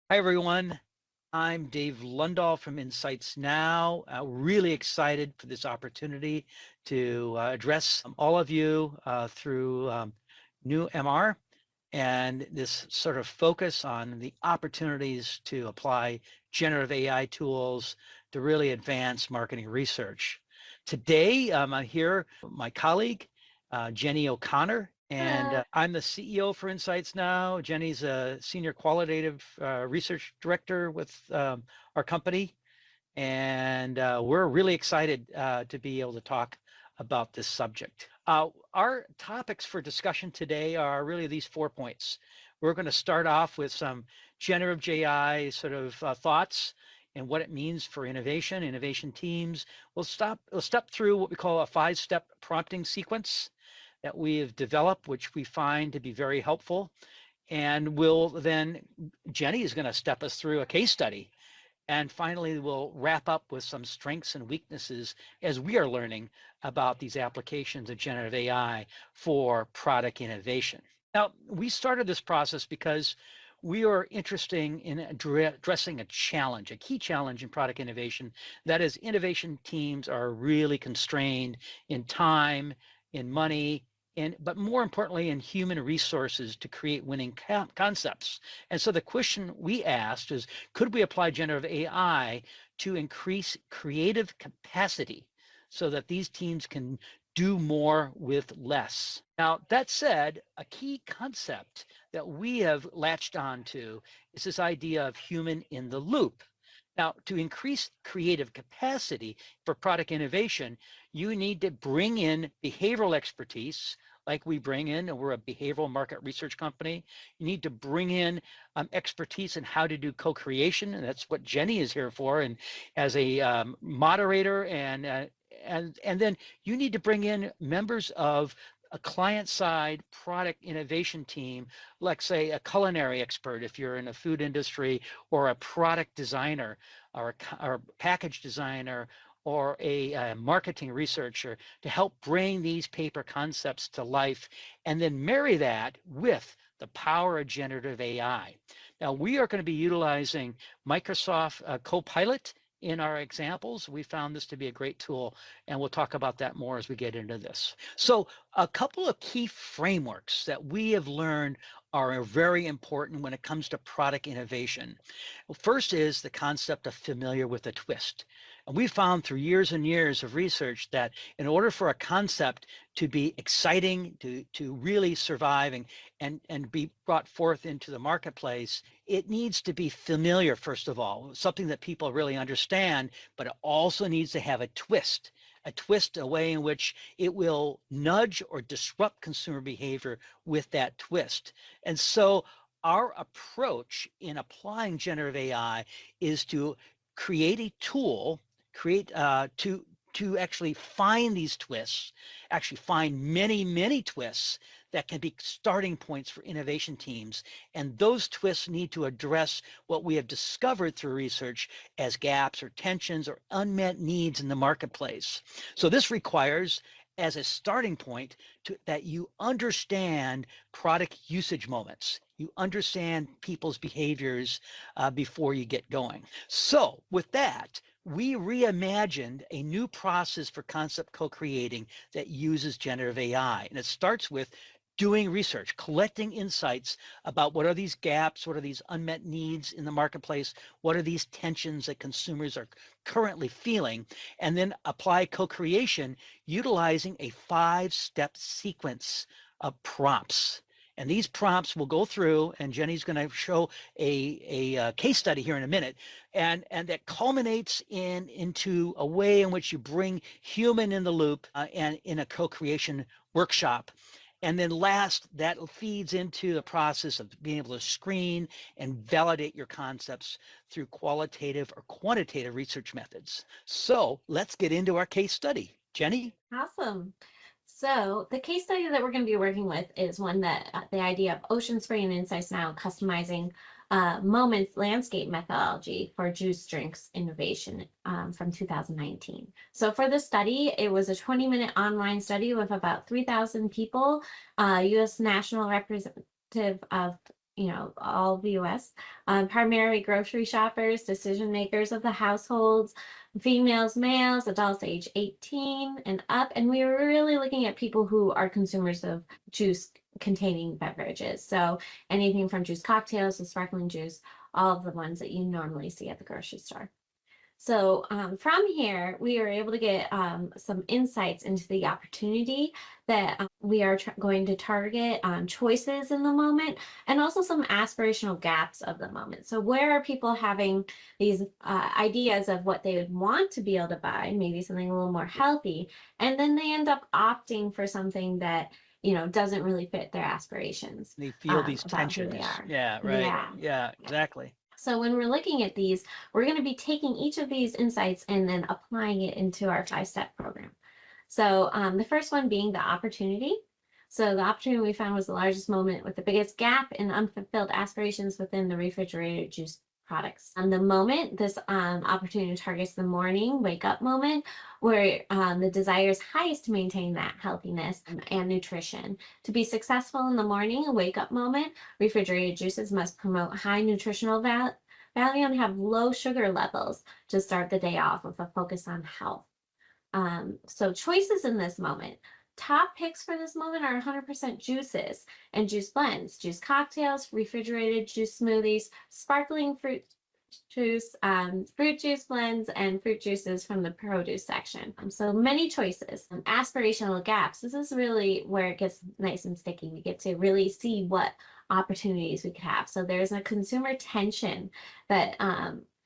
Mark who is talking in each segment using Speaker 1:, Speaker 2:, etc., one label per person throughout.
Speaker 1: Hi, everyone. I'm Dave Lundahl from InsightsNow. Really excited for this opportunity to address all of you through new MR and this sort of focus on the opportunities to apply generative AI tools to really advance marketing research. Today, I'm here with my colleague, Jenny O'Connor, and
Speaker 2: Hello.
Speaker 1: I'm the CEO for InsightsNow. Jenny's a senior qualitative research director with our company, and we're really excited to be able to talk about this subject. Our topics for discussion today are really these 4 points. We're going to start off with some generative AI sort of thoughts and what it means for innovation teams. We'll step through what we call a 5-step prompting sequence that we have developed, which we find to be very helpful. And Jenny is going to step us through a case study. And finally, we'll wrap up with some strengths and weaknesses as we are learning about these applications of generative AI for product innovation. Now, we started this process because we are interested in addressing a challenge, a key challenge in product innovation. That is, innovation teams are really constrained in time, in money, but more importantly, in human resources to create winning concepts. And so the question we asked is, could we apply generative AI to increase creative capacity so that these teams can do more with less? Now, that said, a key concept that we have latched onto is this idea of human in the loop. Now, to increase creative capacity for product innovation, you need to bring in behavioral expertise, like we bring in, and we're a behavioral market research company. You need to bring in expertise in how to do co-creation, and that's what Jenny is here for, and as a moderator, and then you need to bring in members of a client-side product innovation team, like say a culinary expert if you're in the food industry, or a product designer, or a package designer, or a marketing researcher to help bring these paper concepts to life, and then marry that with the power of generative AI. Now, we are going to be utilizing Microsoft Copilot in our examples. We found this to be a great tool, and we'll talk about that more as we get into this. So a couple of key frameworks that we have learned are very important when it comes to product innovation. Well, first is the concept of familiar with a twist. And we found through years and years of research that in order for a concept to be exciting, to really survive and be brought forth into the marketplace, it needs to be familiar, first of all, something that people really understand, but it also needs to have a twist, a way in which it will nudge or disrupt consumer behavior with that twist. And so our approach in applying generative AI is to create a tool, create to actually find these twists, actually find many twists that can be starting points for innovation teams. And those twists need to address what we have discovered through research as gaps or tensions or unmet needs in the marketplace. So this requires, as a starting point, that you understand product usage moments. You understand people's behaviors before you get going. So with that, we reimagined a new process for concept co-creating that uses generative AI. And it starts with doing research, collecting insights about what are these gaps, what are these unmet needs in the marketplace, what are these tensions that consumers are currently feeling, and then apply co-creation utilizing a 5-step sequence of prompts. And these prompts will go through, and Jenny's going to show a case study here in a minute, and that culminates into a way in which you bring human in the loop and in a co-creation workshop. And then last, that feeds into the process of being able to screen and validate your concepts through qualitative or quantitative research methods. So let's get into our case study. Jenny?
Speaker 2: Awesome. So the case study that we're going to be working with is one that the idea of Ocean Spray and InsightsNow customizing moments landscape methodology for juice drinks innovation from 2019. So for the study, it was a 20-minute online study with about 3,000 people, U.S. national representative of all the US, primarily grocery shoppers, decision makers of the households, females, males, adults age 18 and up. And we were really looking at people who are consumers of juice containing beverages. So anything from juice cocktails to sparkling juice, all of the ones that you normally see at the grocery store. So from here, we are able to get some insights into the opportunity that we are going to target, choices in the moment, and also some aspirational gaps of the moment. So where are people having these ideas of what they would want to be able to buy, maybe something a little more healthy, and then they end up opting for something that doesn't really fit their aspirations
Speaker 1: They feel these
Speaker 2: about who they
Speaker 1: tensions.
Speaker 2: are.
Speaker 1: Yeah, right.
Speaker 2: Yeah.
Speaker 1: Yeah, exactly.
Speaker 2: So when we're looking at these, we're going to be taking each of these insights and then applying it into our 5-step program. So the first one being the opportunity. So the opportunity we found was the largest moment with the biggest gap in unfulfilled aspirations within the refrigerated juice products. The moment, this opportunity targets the morning wake up moment where the desire is highest to maintain that healthiness and nutrition. To be successful in the morning wake up moment, refrigerated juices must promote high nutritional value and have low sugar levels to start the day off with a focus on health. So choices in this moment. Top picks for this moment are 100% juices and juice blends, juice cocktails, refrigerated juice smoothies, sparkling fruit juice, fruit juice blends, and fruit juices from the produce section. So many choices. Aspirational gaps. This is really where it gets nice and sticky. We get to really see what opportunities we could have. So there's a consumer tension that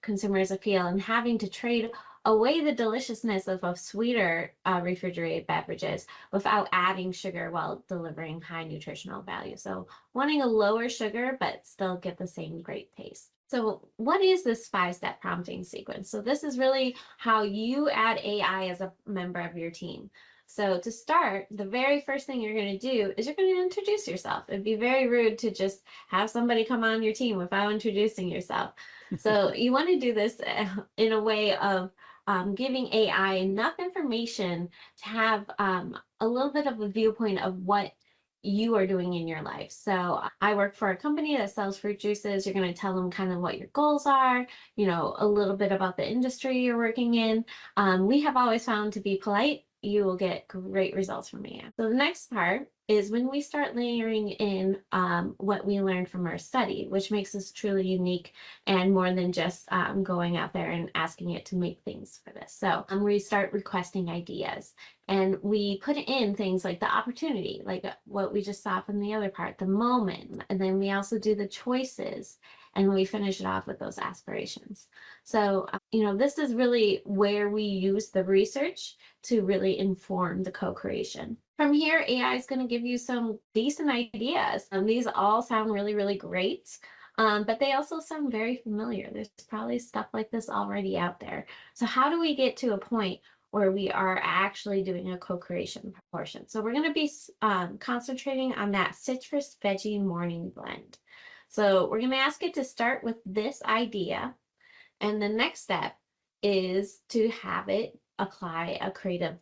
Speaker 2: consumers feel and having to trade away the deliciousness of sweeter refrigerated beverages without adding sugar while delivering high nutritional value. So wanting a lower sugar, but still get the same great taste. So what is this 5-step prompting sequence? So this is really how you add AI as a member of your team. So to start, the very first thing you're going to do is you're going to introduce yourself. It'd be very rude to just have somebody come on your team without introducing yourself. So you want to do this in a way of giving AI enough information to have a little bit of a viewpoint of what you are doing in your life. So I work for a company that sells fruit juices. You're going to tell them kind of what your goals are, a little bit about the industry you're working in. We have always found to be polite, you will get great results from me. So the next part is when we start layering in what we learned from our study, which makes us truly unique and more than just going out there and asking it to make things for this. So we start requesting ideas and we put in things like the opportunity, like what we just saw from the other part, the moment, and then we also do the choices and we finish it off with those aspirations. So, this is really where we use the research to really inform the co-creation. From here, AI is going to give you some decent ideas. These all sound really, really great, but they also sound very familiar. There's probably stuff like this already out there. So how do we get to a point where we are actually doing a co-creation portion? So we're going to be concentrating on that citrus veggie morning blend. So we're going to ask it to start with this idea. And the next step is to have it apply a creative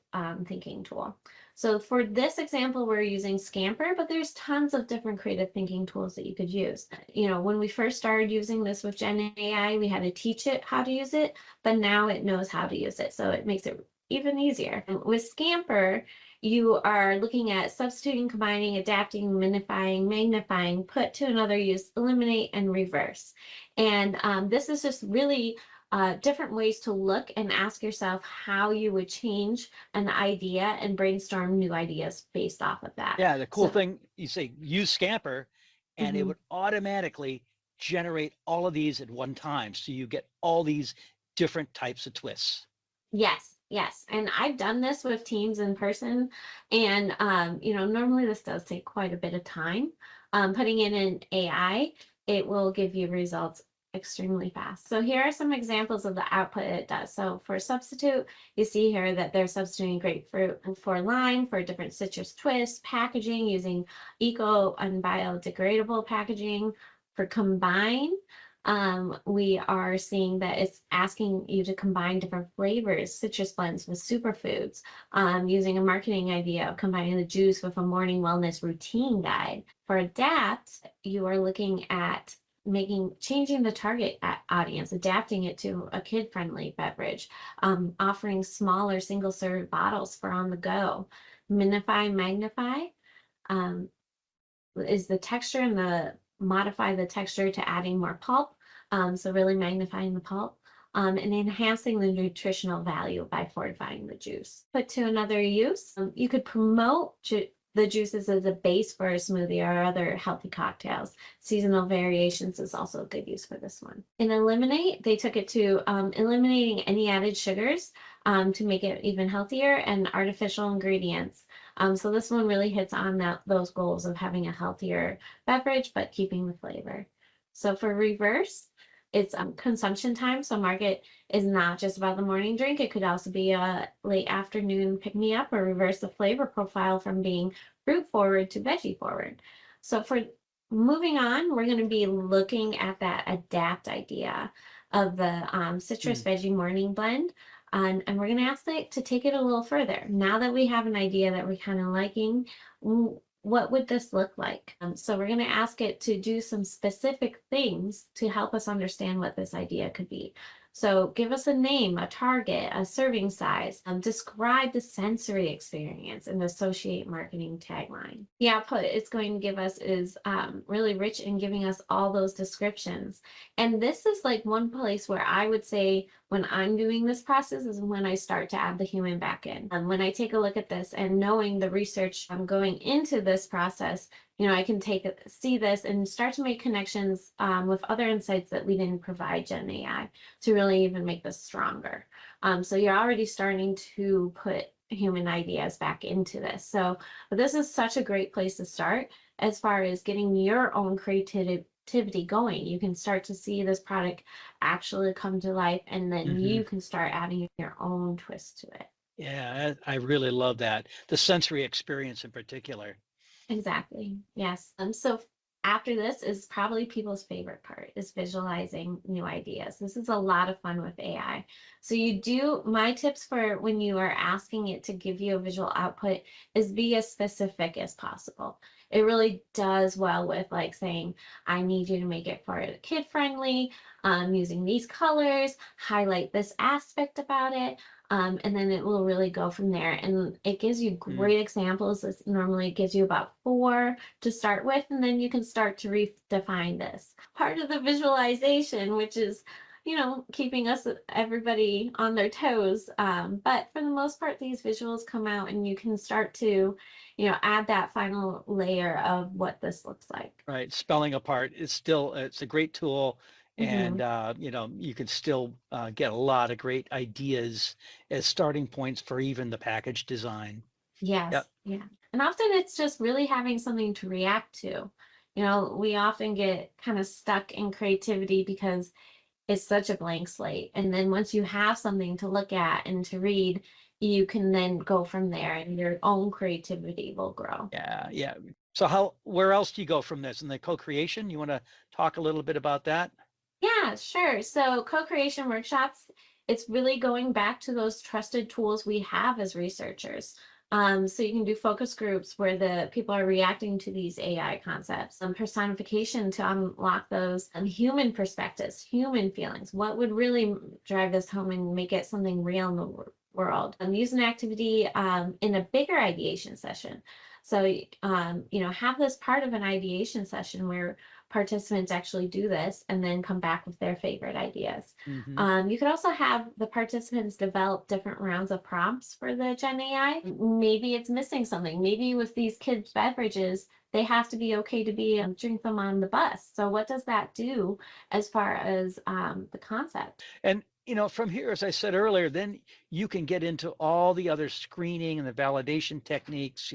Speaker 2: thinking tool. So for this example, we're using Scamper, but there's tons of different creative thinking tools that you could use. When we first started using this with Gen AI, we had to teach it how to use it, but now it knows how to use it. So it makes it even easier. With Scamper, you are looking at substituting, combining, adapting, minifying, magnifying, put to another use, eliminate, and reverse. And this is just really different ways to look and ask yourself how you would change an idea and brainstorm new ideas based off of that.
Speaker 1: Yeah, the cool thing, you say use Scamper, and it would automatically generate all of these at one time. So you get all these different types of twists.
Speaker 2: Yes, yes. And I've done this with teams in person. And, normally this does take quite a bit of time. Putting it in AI, it will give you results extremely fast. So here are some examples of the output it does. So for substitute, you see here that they're substituting grapefruit for lime for different citrus twists, packaging using eco and biodegradable packaging. For combine, We are seeing that it's asking you to combine different flavors, citrus blends with superfoods, using a marketing idea of combining the juice with a morning wellness routine guide. For Adapt, you are looking at changing the target audience, adapting it to a kid-friendly beverage, offering smaller single-serve bottles for on the go. Minify, magnify, um, is the texture and modify the texture to adding more pulp. So really magnifying the pulp. And enhancing the nutritional value by fortifying the juice. Put to another use, you could promote the juices as a base for a smoothie or other healthy cocktails. Seasonal variations is also a good use for this one. In Eliminate, they took it to eliminating any added sugars to make it even healthier, and artificial ingredients. So this one really hits on those goals of having a healthier beverage, but keeping the flavor. So for Reverse, it's consumption time. So Market is not just about the morning drink. It could also be a late afternoon pick-me-up, or reverse the flavor profile from being fruit forward to veggie forward. So for moving on, we're going to be looking at that Adapt idea of the citrus veggie morning blend. And we're going to ask it to take it a little further. Now that we have an idea that we're kind of liking, what would this look like? So we're going to ask it to do some specific things to help us understand what this idea could be. So give us a name, a target, a serving size, describe the sensory experience, and associate marketing tagline. The output it's going to give us is really rich in giving us all those descriptions. And this is like one place where I would say when I'm doing this process is when I start to add the human back in. When I take a look at this and knowing the research I'm going into this process, I can see this and start to make connections with other insights that we didn't provide Gen AI to really even make this stronger. So you're already starting to put human ideas back into this. So this is such a great place to start as far as getting your own creativity going. You can start to see this product actually come to life, and then you can start adding your own twist to it.
Speaker 1: Yeah, I really love that. The sensory experience in particular.
Speaker 2: Exactly. Yes. So after this is probably people's favorite part, is visualizing new ideas. This is a lot of fun with AI. So my tips for when you are asking it to give you a visual output is be as specific as possible. It really does well with like saying, I need you to make it for kid friendly, using these colors, highlight this aspect about it. And then it will really go from there. And it gives you great examples. Normally it gives you about 4 to start with, and then you can start to redefine this. Part of the visualization, which is, keeping everybody on their toes. But for the most part, these visuals come out and you can start to, add that final layer of what this looks like.
Speaker 1: Right. Spelling apart is it's a great tool. And, you can still get a lot of great ideas as starting points for even the package design.
Speaker 2: Yes.
Speaker 1: Yep.
Speaker 2: Yeah. And often it's just really having something to react to. We often get kind of stuck in creativity because it's such a blank slate. And then once you have something to look at and to read, you can then go from there and your own creativity will grow.
Speaker 1: Yeah. Yeah. So where else do you go from this? In the co-creation? You want to talk a little bit about that?
Speaker 2: Yeah, sure. So co-creation workshops, it's really going back to those trusted tools we have as researchers. So you can do focus groups where the people are reacting to these AI concepts, personification to unlock those human perspectives, human feelings. What would really drive this home and make it something real in the world? Use an activity in a bigger ideation session. So, have this part of an ideation session where participants actually do this and then come back with their favorite ideas. You could also have the participants develop different rounds of prompts for the Gen AI. Maybe it's missing something. Maybe with these kids' beverages, they have to be okay to drink them on the bus. So what does that do as far as the concept?
Speaker 1: And from here, as I said earlier, then you can get into all the other screening and the validation techniques.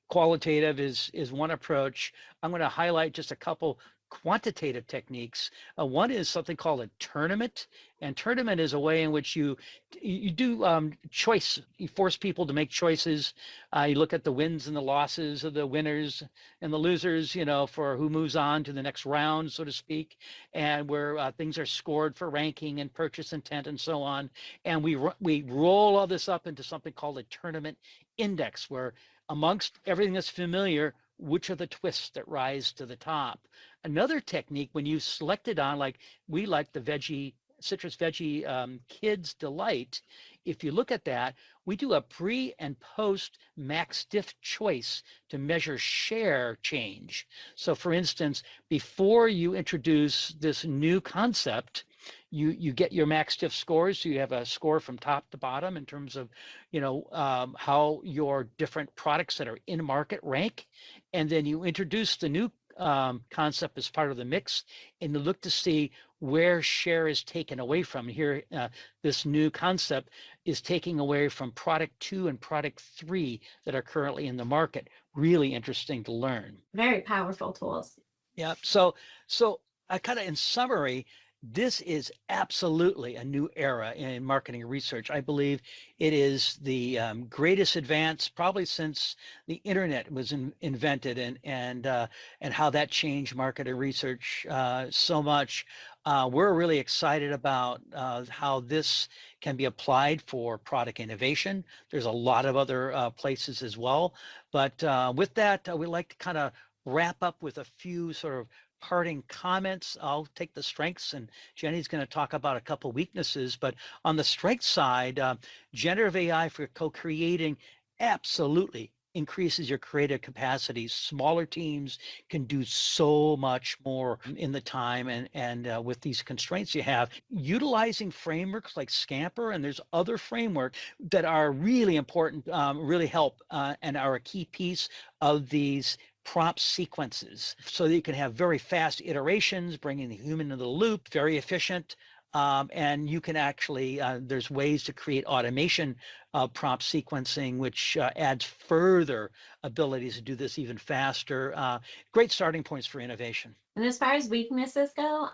Speaker 1: Qualitative is one approach. I'm going to highlight just a couple quantitative techniques. One is something called a tournament, and tournament is a way in which you do choice. You force people to make choices. You look at the wins and the losses of the winners and the losers, for who moves on to the next round, so to speak, and where things are scored for ranking and purchase intent and so on. And we roll all this up into something called a tournament index, where amongst everything that's familiar, which are the twists that rise to the top. Another technique, when you select it on, like we like the citrus veggie Kids Delight, if you look at that, we do a pre and post max diff choice to measure share change. So for instance, before you introduce this new concept, you get your max diff scores. So you have a score from top to bottom in terms of, how your different products that are in market rank. And then you introduce the new concept as part of the mix, and you look to see where share is taken away from. Here, this new concept is taking away from product 2 and product 3 that are currently in the market. Really interesting to learn.
Speaker 2: Very powerful tools.
Speaker 1: Yeah. So I kind of, in summary, this is absolutely a new era in marketing and research. I believe it is the greatest advance probably since the internet was invented, and how that changed market and research so much. We're really excited about how this can be applied for product innovation. There's a lot of other places as well. But with that, we'd like to kind of wrap up with a few sort of parting comments. I'll take the strengths, and Jenny's going to talk about a couple weaknesses. But on the strength side, generative AI for co-creating absolutely increases your creative capacity. Smaller teams can do so much more in the time, and with these constraints you have. Utilizing frameworks like Scamper, and there's other frameworks that are really important, really help, and are a key piece of these prompt sequences, so that you can have very fast iterations, bringing the human into the loop, very efficient. And you can actually, there's ways to create automation prompt sequencing, which adds further abilities to do this even faster. Great starting points for innovation.
Speaker 2: And as far as weaknesses go,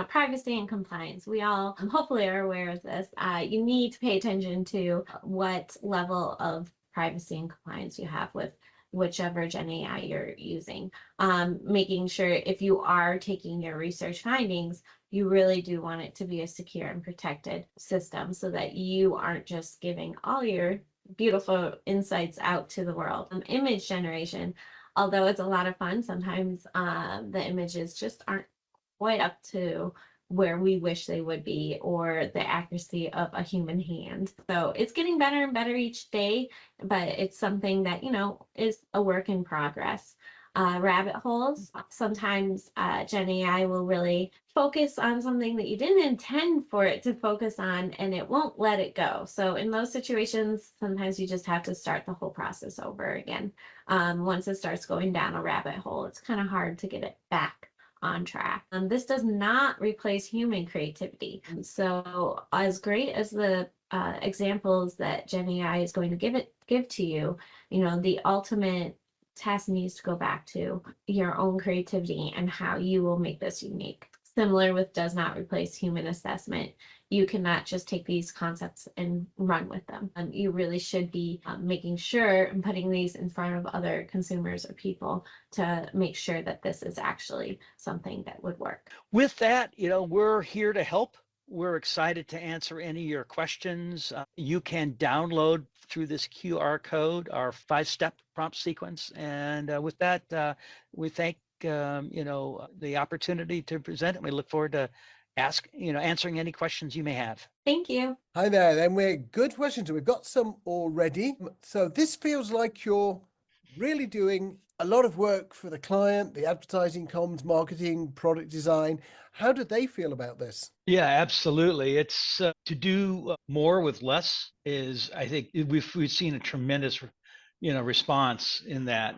Speaker 2: privacy and compliance, we all hopefully are aware of this. You need to pay attention to what level of privacy and compliance you have with whichever Gen AI you're using. Making sure if you are taking your research findings, you really do want it to be a secure and protected system, so that you aren't just giving all your beautiful insights out to the world. Image generation, although it's a lot of fun, sometimes the images just aren't quite up to where we wish they would be, or the accuracy of a human hand. So it's getting better and better each day, but it's something that, is a work in progress. Rabbit holes, sometimes Gen AI will really focus on something that you didn't intend for it to focus on, and it won't let it go. So in those situations, sometimes you just have to start the whole process over again. Once it starts going down a rabbit hole, it's kind of hard to get it back on track. This does not replace human creativity. So as great as the examples that Gen AI is going to give to you, the ultimate test needs to go back to your own creativity and how you will make this unique. Similar with does not replace human assessment. You cannot just take these concepts and run with them. You really should be making sure and putting these in front of other consumers or people to make sure that this is actually something that would work.
Speaker 1: With that, we're here to help. We're excited to answer any of your questions. You can download through this QR code our 5-step prompt sequence. And with that, we thank the opportunity to present, and we look forward to answering any questions you may have.
Speaker 2: Thank you.
Speaker 3: Hi there. Then we're good questions. We've got some already. So this feels like you're really doing a lot of work for the client, the advertising, comms, marketing, product design. How do they feel about this?
Speaker 1: Yeah, absolutely. It's to do more with less is, I think we've seen a tremendous response in that.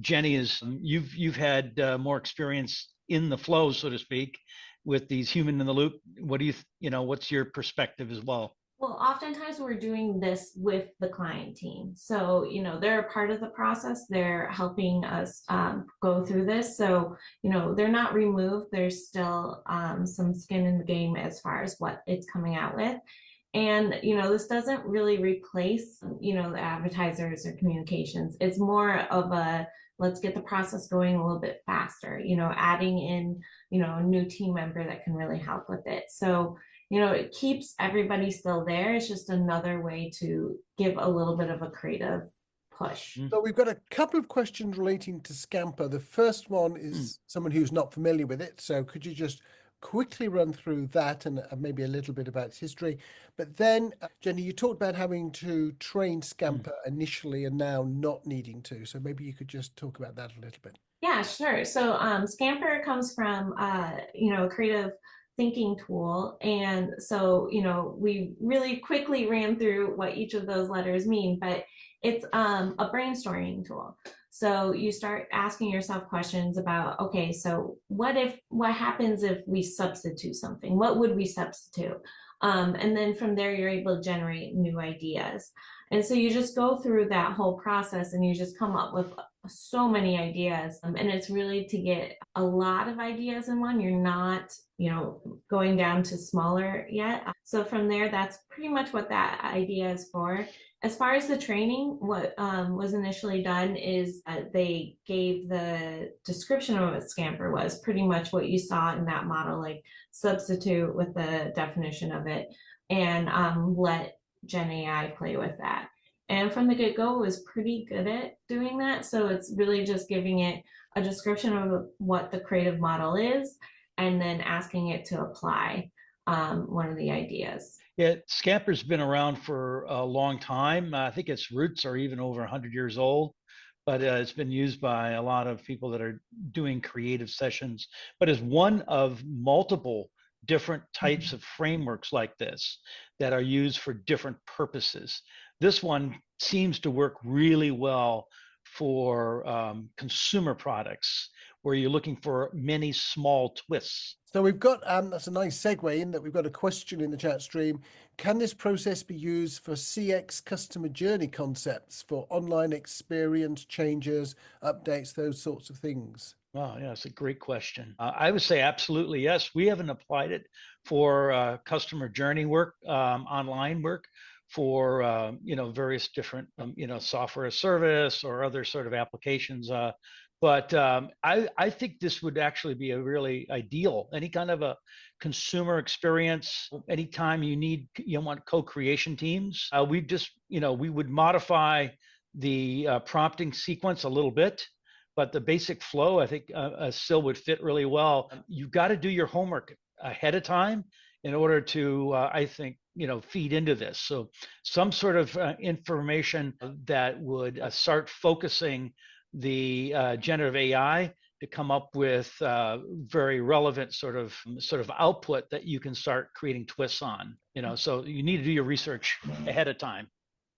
Speaker 1: Jenny, you've had more experience in the flow, so to speak, with these human in the loop. What do what's your perspective as well?
Speaker 2: Well, oftentimes we're doing this with the client team. So, they're a part of the process. They're helping us go through this. So, they're not removed. There's still some skin in the game as far as what it's coming out with. And, this doesn't really replace, the advertisers or communications. It's more of a let's get the process going a little bit faster, adding in, a new team member that can really help with it. So, it keeps everybody still there. It's just another way to give a little bit of a creative push.
Speaker 3: So we've got a couple of questions relating to Scamper. The first one is someone who's not familiar with it. So could you just quickly run through that and maybe a little bit about its history? But then, Jenny, you talked about having to train Scamper initially and now not needing to. So maybe you could just talk about that a little bit.
Speaker 2: Yeah, sure. So Scamper comes from a creative thinking tool. And so, we really quickly ran through what each of those letters mean, but it's a brainstorming tool. So you start asking yourself questions about, okay, so what happens if we substitute something? What would we substitute? And then from there, you're able to generate new ideas. And so you just go through that whole process and you just come up with so many ideas. And it's really to get a lot of ideas in one. You're not, going down to smaller yet. So from there, that's pretty much what that idea is for. As far as the training, what was initially done is they gave the description of what Scamper was, pretty much what you saw in that model, like substitute with the definition of it, and let Gen AI play with that. And from the get-go, it was pretty good at doing that. So it's really just giving it a description of what the creative model is, and then asking it to apply one of the ideas.
Speaker 1: Yeah, Scamper's been around for a long time. I think its roots are even over 100 years old, but it's been used by a lot of people that are doing creative sessions, but is one of multiple different types of frameworks like this that are used for different purposes. This one seems to work really well for consumer products where you're looking for many small twists.
Speaker 3: So we've got, that's a nice segue in that we've got a question in the chat stream. Can this process be used for CX customer journey concepts for online experience changes, updates, those sorts of things?
Speaker 1: Oh, yeah, it's a great question. I would say absolutely yes. We haven't applied it for customer journey work, online work, for various different software as service or other sort of applications. But I think this would actually be a really ideal, any kind of a consumer experience. Anytime you want co-creation teams, we just we would modify the prompting sequence a little bit, but the basic flow I think still would fit really well. You've got to do your homework ahead of time in order to I think feed into this. So some sort of information that would start focusing the generative AI to come up with very relevant sort of output that you can start creating twists on. So you need to do your research ahead of time.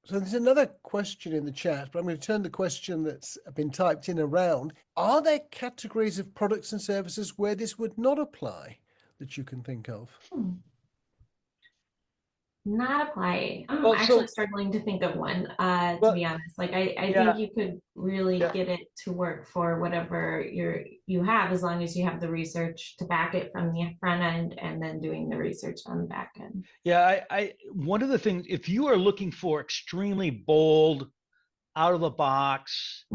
Speaker 3: So there's another question in the chat, but I'm going to turn the question that's been typed in around. Are there categories of products and services where this would not apply that you can think of?
Speaker 2: Not apply. I'm actually struggling to think of one, to be honest. Like I think you could really get it to work for whatever you have, as long as you have the research to back it from the front end and then doing the research on the back end.
Speaker 1: Yeah, I one of the things, if you are looking for extremely bold, out of the box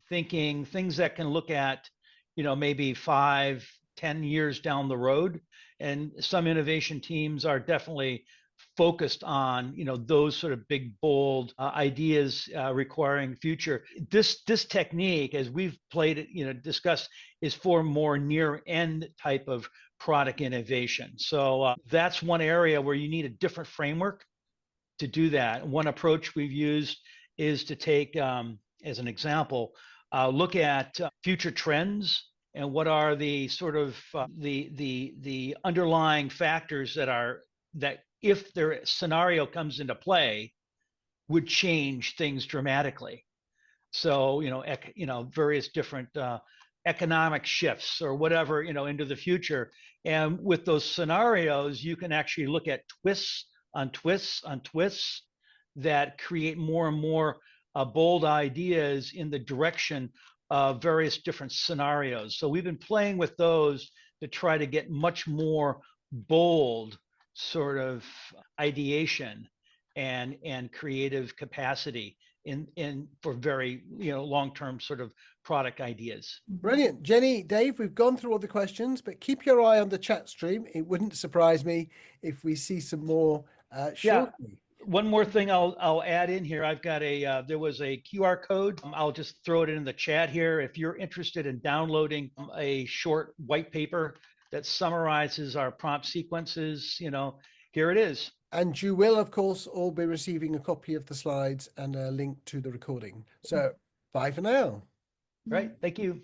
Speaker 1: thinking, things that can look at, maybe 5, 10 years down the road, and some innovation teams are definitely focused on those sort of big bold ideas requiring future. This technique, as we've played it, discussed, is for more near end type of product innovation. So that's one area where you need a different framework to do that. One approach we've used is to take as an example, look at future trends and what are the sort of the underlying factors that if their scenario comes into play, would change things dramatically. So, various different economic shifts or whatever, into the future. And with those scenarios, you can actually look at twists on twists that create more and more bold ideas in the direction of various different scenarios. So we've been playing with those to try to get much more bold sort of ideation and creative capacity in for very long-term sort of product ideas.
Speaker 3: Brilliant. Jenny, Dave, we've gone through all the questions, but keep your eye on the chat stream. It wouldn't surprise me if we see some more shortly.
Speaker 1: One more thing I'll add in here. I've got there was a QR code. I'll just throw it in the chat here. If you're interested in downloading a short white paper that summarizes our prompt sequences, here it is.
Speaker 3: And you will, of course, all be receiving a copy of the slides and a link to the recording. So bye for now.
Speaker 1: Right. Thank you.